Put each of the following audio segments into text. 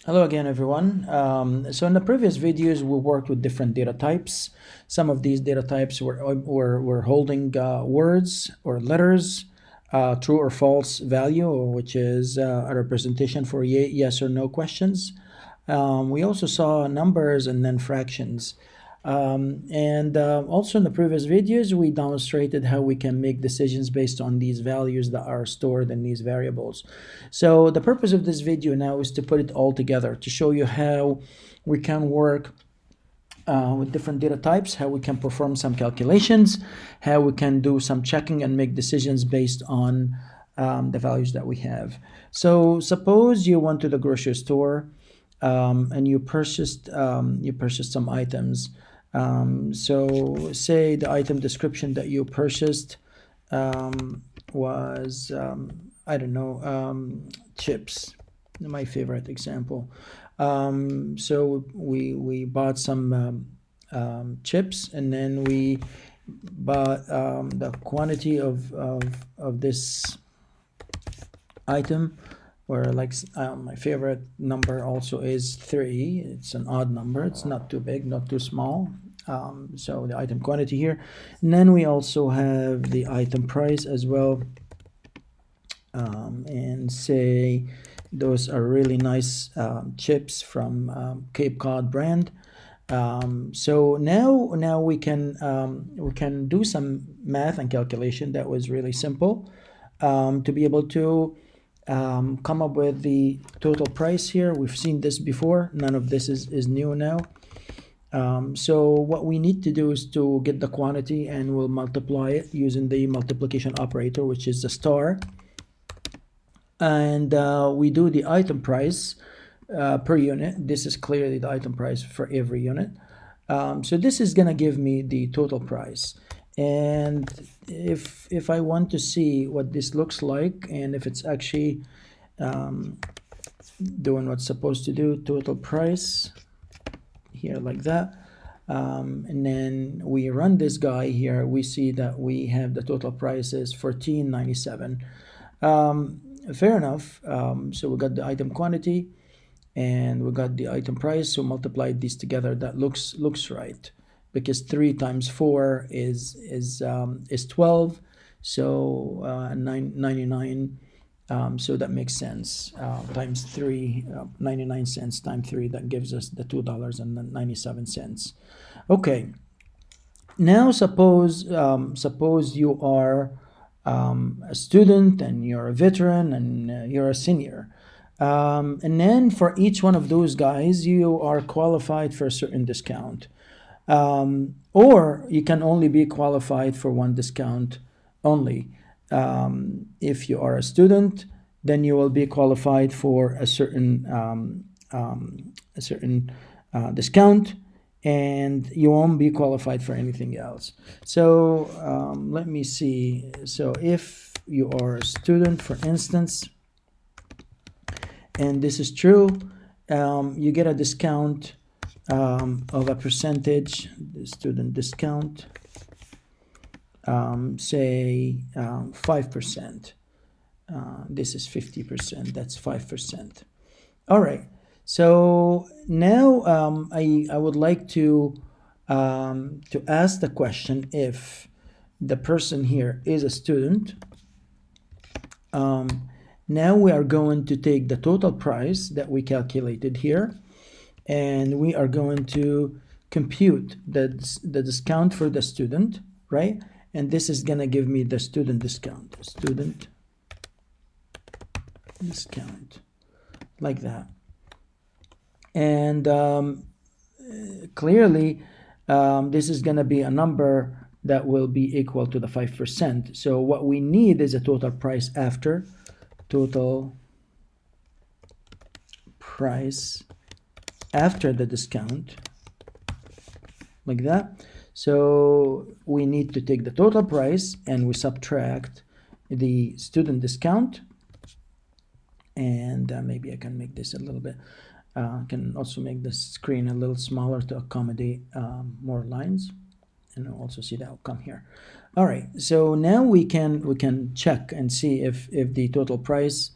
Hello again, everyone. So in the previous videos, we worked with different data types. Some of these data types were holding words or letters, true or false value, which is a representation for yes or no questions. We also saw numbers and then fractions. And Also in the previous videos, we demonstrated how we can make decisions based on these values that are stored in these variables. So the purpose of this video now is to put it all together to show you how we can work with different data types, how we can perform some calculations, how we can do some checking and make decisions based on the values that we have. So suppose you went to the grocery store and you purchased some items. So say the item description that you purchased was I don't know, chips, my favorite example. So we bought some chips, and then we bought the quantity of this item, where like my favorite number also is 3. It's an odd number. It's not too big, not too small. So the item quantity here. And then we also have the item price as well. And say those are really nice chips from Cape Cod brand. So now we can do some math and calculation that was really simple to be able to come up with the total price here. We've seen this before. None of this is new now. So what we need to do is to get the quantity, and we'll multiply it using the multiplication operator, which is the star. And we do the item price per unit. This is clearly the item price for every unit. So this is gonna give me the total price. And if I want to see what this looks like, and if it's actually doing what's supposed to do, total price here like that. And then we run this guy here, we see that we have the total price is $14.97. Fair enough. So we got the item quantity and we got the item price, so multiply these together. That looks right, because 3 times 4 is 12. So 99, so that makes sense. Times 3, 99 cents times 3, that gives us the $2.97. Okay, now suppose you are a student, and you're a veteran, and you're a senior. And then for each one of those guys, you are qualified for a certain discount. Or you can only be qualified for one discount only. If you are a student, then you will be qualified for a certain discount, and you won't be qualified for anything else. So let me see. So if you are a student, for instance, and this is true, you get a discount of a percentage, the student discount, say 5%. This is 50%, that's 5%. All right, so now I would like to ask the question, if the person here is a student. Now we are going to take the total price that we calculated here, and we are going to compute the discount for the student, right? And this is gonna give me the student discount, like that. And clearly this is gonna be a number that will be equal to the 5%. So what we need is a total price after the discount, like that. So we need to take the total price and we subtract the student discount. And maybe I can make this a little bit, can also make the screen a little smaller to accommodate more lines, and I'll also see the outcome here. All right, so now we can check and see if the total price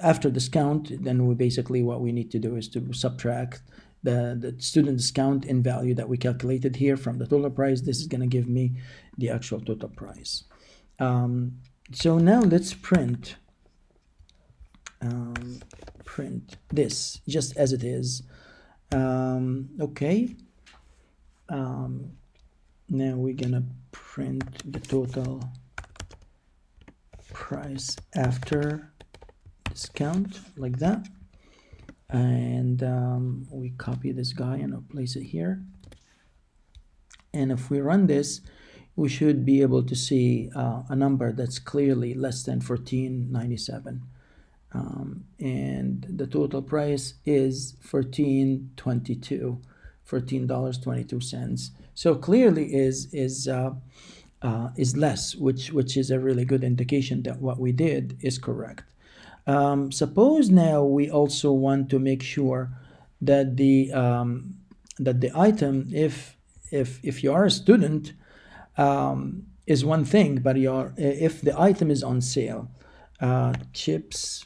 after discount, then we basically what we need to do is to subtract the student discount in value that we calculated here from the total price. This is going to give me the actual total price. So now let's print this just as it is. Okay. Now we're gonna print the total price after discount like that, and we copy this guy and I'll place it here. And if we run this, we should be able to see a number that's clearly less than $14.97. And the total price is $14.22. So clearly is less, which is a really good indication that what we did is correct. Suppose now we also want to make sure that the item, if you are a student, is one thing, but if the item is on sale, chips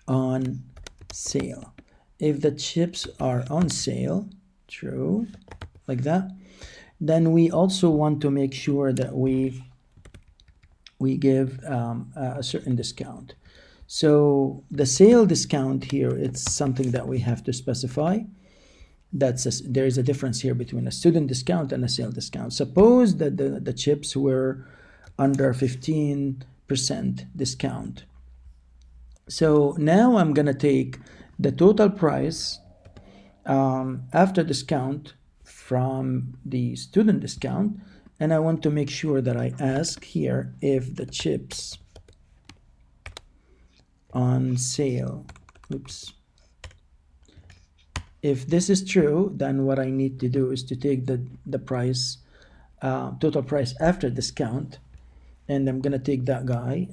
on sale. If the chips are on sale, true, like that, then we also want to make sure that we give a certain discount. So the sale discount here, it's something that we have to specify. There is a difference here between a student discount and a sale discount. Suppose that the chips were under 15% discount. So now I'm going to take the total price after discount from the student discount, and I want to make sure that I ask here if the chips on sale, if this is true, then what I need to do is to take the price, total price after discount, and I'm going to take that guy.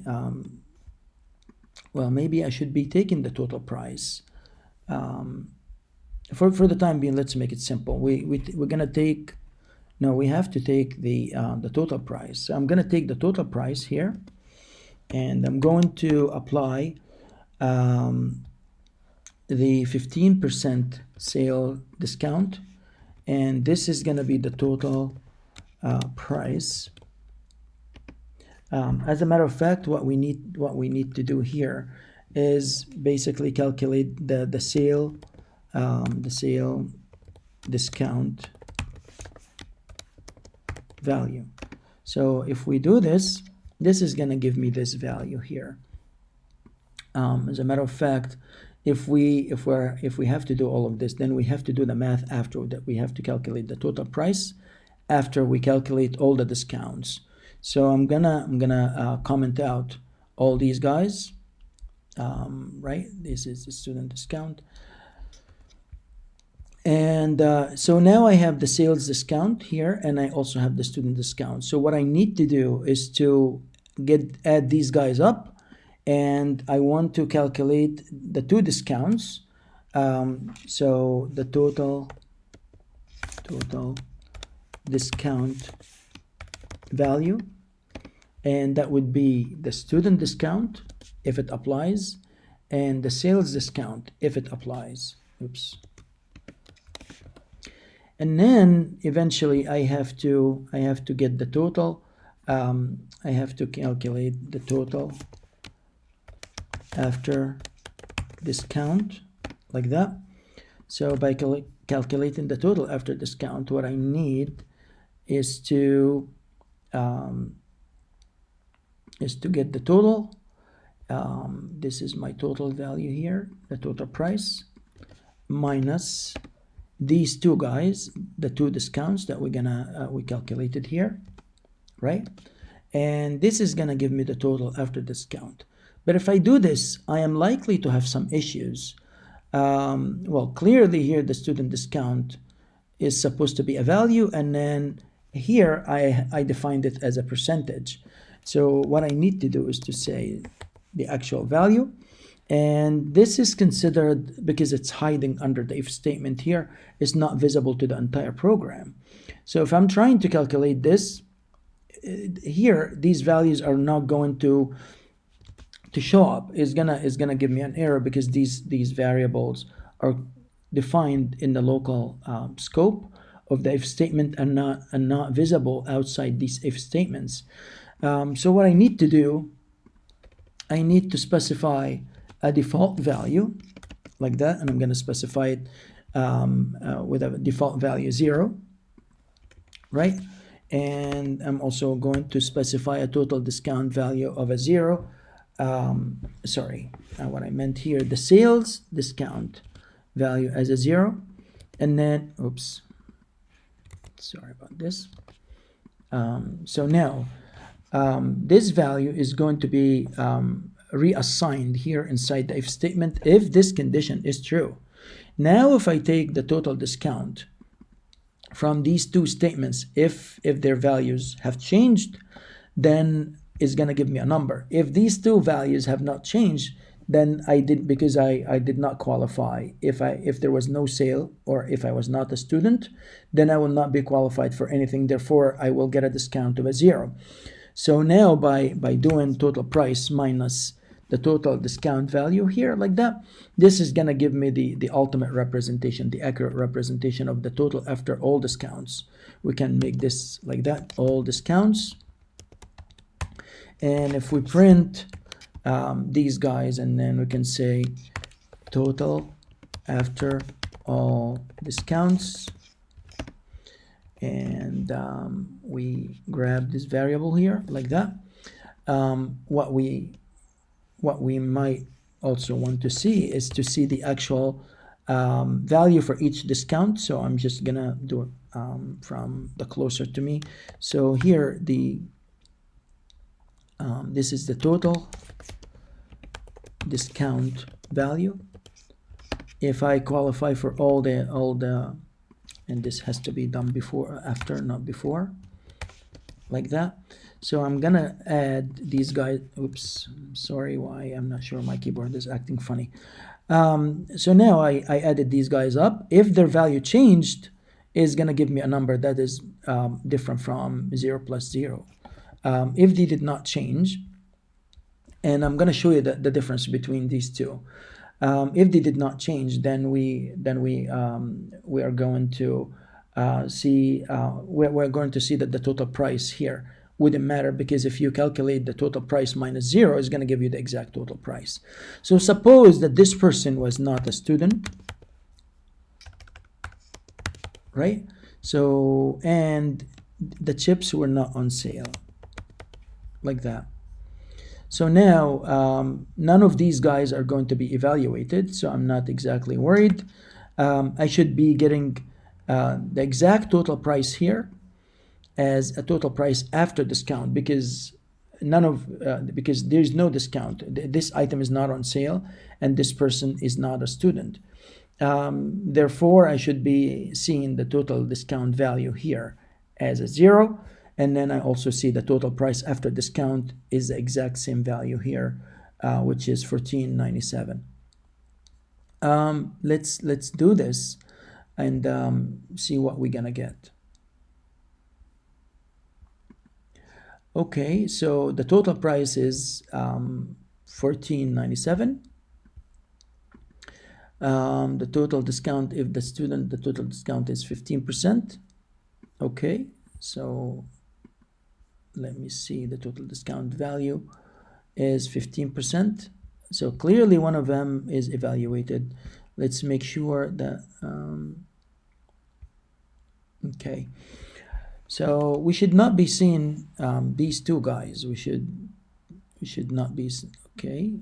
Well, maybe I should be taking the total price. For the time being, let's make it simple. We're gonna take, no, we have to take the total price. So I'm gonna take the total price here, and I'm going to apply the 15% sale discount, and this is gonna be the total price. As a matter of fact, what we need to do here is basically calculate the sale discount value. So if we do this, this is going to give me this value here. As a matter of fact, if we have to do all of this, then we have to do the math after that. We have to calculate the total price after we calculate all the discounts. So I'm gonna comment out all these guys, right? This is the student discount, and so now I have the sales discount here, and I also have the student discount. So what I need to do is to add these guys up, and I want to calculate the two discounts. So the total discount value, and that would be the student discount if it applies, and the sales discount if it applies. And then eventually I have to get the total. I have to calculate the total after discount, like that. So by calculating the total after discount, what I need is to get the total. This is my total value here, the total price, minus these two guys, the two discounts that we calculated here, right? And this is gonna give me the total after discount. But if I do this, I am likely to have some issues. Well, clearly here the student discount is supposed to be a value, and then here I defined it as a percentage. So what I need to do is to say the actual value, and this is considered, because it's hiding under the if statement here, is not visible to the entire program. So if I'm trying to calculate this, here these values are not going to to show up is gonna give me an error because these variables are defined in the local scope of the if statement and not visible outside these if statements. So what I need to do, I need to specify a default value like that, and I'm going to specify it with a default value 0, right? And I'm also going to specify a total discount value of a 0. Sorry, what I meant here, the sales discount value as a 0, and then, oops, sorry about this. So now this value is going to be reassigned here inside the if statement if this condition is true. Now if I take the total discount from these two statements, if their values have changed, then it's going to give me a number. If these two values have not changed, then because I did not qualify. If there was no sale or if I was not a student, then I will not be qualified for anything. Therefore, I will get a discount of a 0. So now by doing total price minus the total discount value here like that, this is going to give me the ultimate representation, the accurate representation of the total after all discounts. We can make this like that, all discounts. And if we print these guys, and then we can say total after all discounts, and we grab this variable here like that. What we might also want to see is to see the actual value for each discount. So I'm just gonna do it from the closer to me. So here this is the total discount value. If I qualify for all the, and this has to be done before, after, not before, like that. So I'm gonna add these guys. Oops, sorry, why, I'm not sure, my keyboard is acting funny. So now I added these guys up. If their value changed, is gonna give me a number that is different from 0 plus 0. If they did not change, and I'm gonna show you the difference between these two. If they did not change, then we are going to see we're going to see that the total price here wouldn't matter, because if you calculate the total price minus 0, is going to give you the exact total price. So suppose that this person was not a student, right? So, and the chips were not on sale, like that. So now none of these guys are going to be evaluated, so I'm not exactly worried. I should be getting the exact total price here as a total price after discount, because because there's no discount. This item is not on sale, and this person is not a student. Therefore, I should be seeing the total discount value here as a 0. And then I also see the total price after discount is the exact same value here, which is $14.97. Let's do this and see what we're gonna get. Okay, so the total price is $14.97. The total discount, if the student, the total discount is 15%. Okay, so let me see, the total discount value is 15%. So clearly one of them is evaluated. Let's make sure that, okay. So we should not be seeing these two guys. We should not be, okay.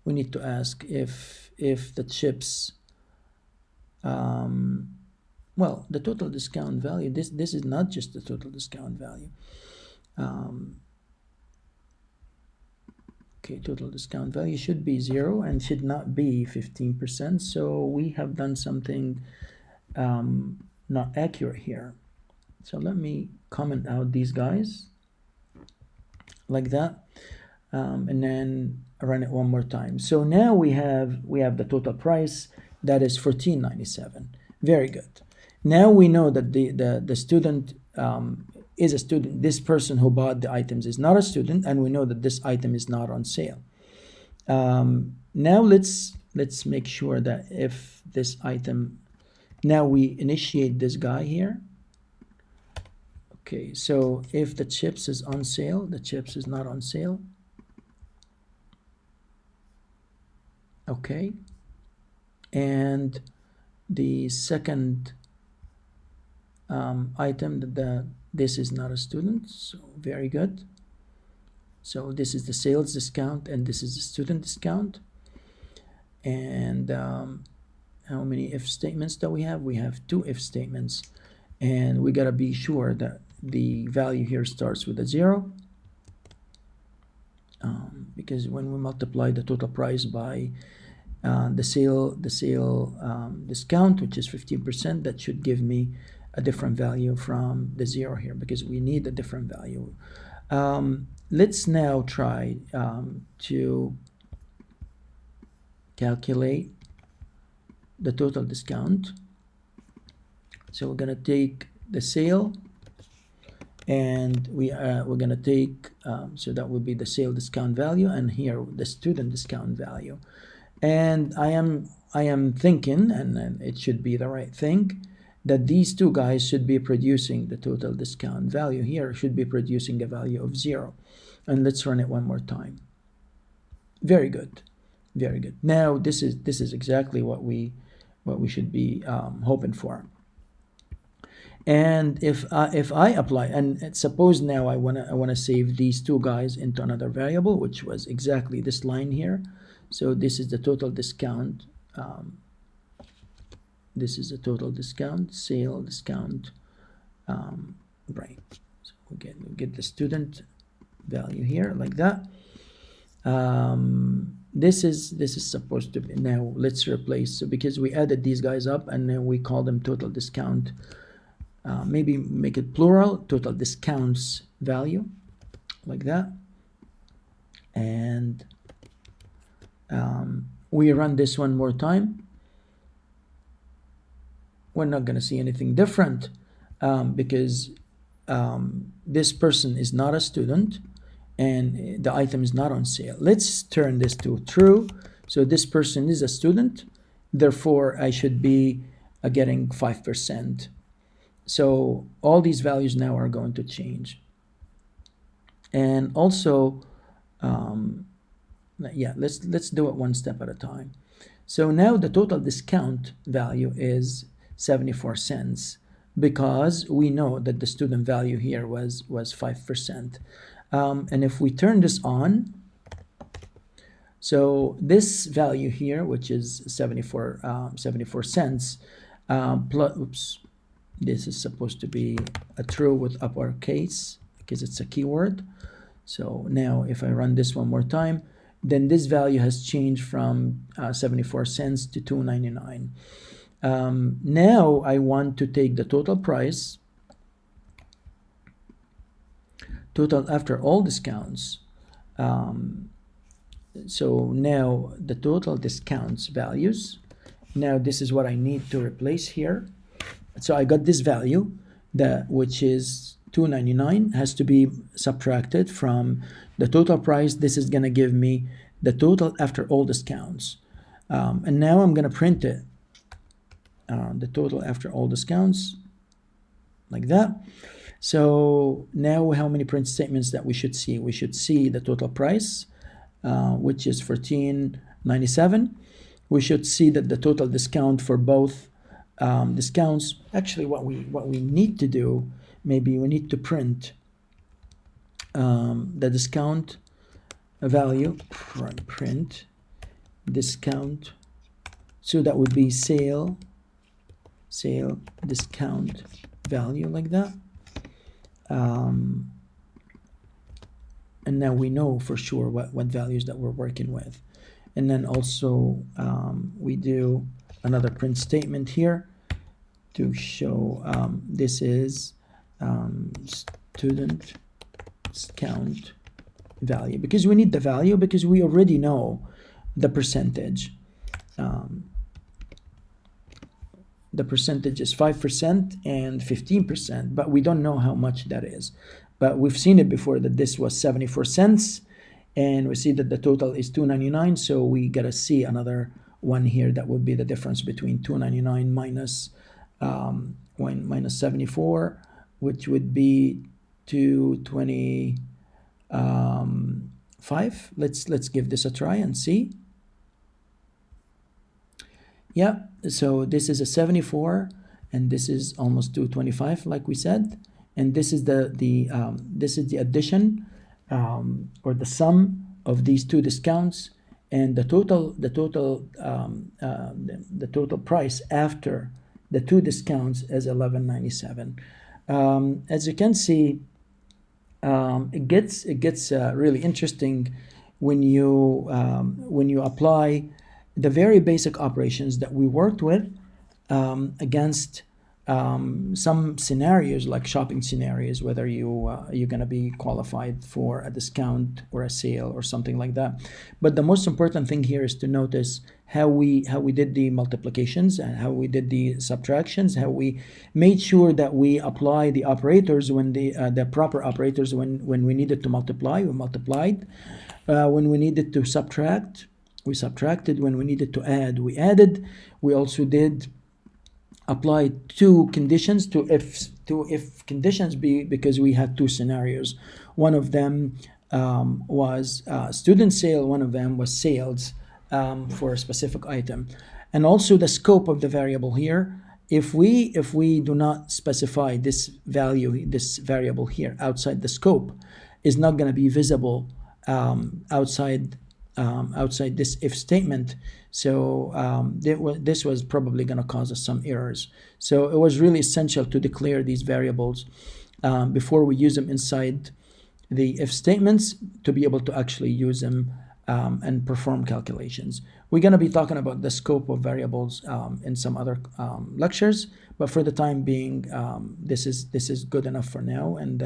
We need to ask if the chips, well, the total discount value, this is not just the total discount value. Okay, total discount value should be 0 and should not be 15%. So we have done something not accurate here. So let me comment out these guys like that, and then run it one more time. So now we have the total price that is $14.97. Very good. Now we know that the student is a student. This person who bought the items is not a student, and we know that this item is not on sale. Now let's make sure that if this item, now we initiate this guy here. Okay, so if the chips is on sale, the chips is not on sale. Okay, and the second item, this is not a student, so very good. So this is the sales discount and this is the student discount. And how many if statements do we have? We have 2 if statements, and we gotta be sure that the value here starts with a 0, because when we multiply the total price by the sale discount, which is 15%, that should give me a different value from the 0 here, because we need a different value. Let's now try to calculate the total discount. So we're going to take the sale, and we're going to take, so that would be the sale discount value, and here the student discount value. And I am thinking, and it should be the right thing, that these 2 guys should be producing the total discount value here, should be producing a value of 0. And let's run it one more time. Very good, very good. Now this is exactly what we should be hoping for. And if I apply, and suppose now I wanna save these 2 guys into another variable, which was exactly this line here. So this is the total discount. This is the total discount, sale discount, right? So we get the student value here like that. This is supposed to be, now let's replace, so because we added these guys up and then we call them total discount, maybe make it plural, total discounts value, like that. And we run this one more time. We're not going to see anything different, because this person is not a student and the item is not on sale. Let's turn this to true. So this person is a student, therefore I should be getting 5%. So all these values now are going to change. And also, yeah, let's do it one step at a time. So now the total discount value is 74 cents, because we know that the student value here was 5%. And if we turn this on, so this value here, which is 74 cents, plus, oops, this is supposed to be a true with uppercase because it's a keyword. So now if I run this one more time, then this value has changed from 74 cents to $2.99. Now I want to take the total price, total after all discounts. So now the total discounts values, now this is what I need to replace here. So I got this value, which is $2.99, has to be subtracted from the total price. This is going to give me the total after all discounts. And now I'm going to print it, the total after all discounts, like that. So now how many print statements that we should see? We should see the total price, which is $14.97. We should see that the total discount for both discounts. Actually, what we need to do, maybe we need to print the discount value, print discount. So that would be sale discount value, like that. And now we know for sure what values that we're working with. And then also we do another print statement here to show this is student discount value, because we need the value because we already know the percentage. The percentage is 5% and 15%, but we don't know how much that is. But we've seen it before that this was 74 cents and we see that the total is 299, so we gotta see another one here that would be the difference between 299 minus 74, which would be 225. Let's give this a try and see. Yeah, so this is a 74, and this is almost 225, like we said, and this is the addition or the sum of these two discounts, and the total price after the two discounts is 1197. As you can see, it gets really interesting when you apply the very basic operations that we worked with against some scenarios like shopping scenarios, whether you're going to be qualified for a discount or a sale or something like that. But the most important thing here is to notice how we did the multiplications and how we did the subtractions, how we made sure that we apply the operators when the proper operators when we needed to multiply, we multiplied. When we needed to subtract, we subtracted. When we needed to add, we added. We also did apply two conditions to if conditions because we had two scenarios. One of them was student sale, one of them was sales for a specific item. And also the scope of the variable here, if we do not specify this value, this variable here outside the scope, is not going to be visible outside this if statement. So this was probably going to cause us some errors. So it was really essential to declare these variables before we use them inside the if statements to be able to actually use them and perform calculations. We're going to be talking about the scope of variables in some other lectures, but for the time being, this is good enough for now. And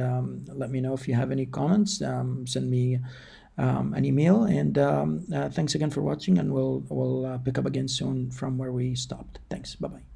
let me know if you have any comments. Send me an email, and thanks again for watching, and we'll pick up again soon from where we stopped. Thanks. Bye-bye.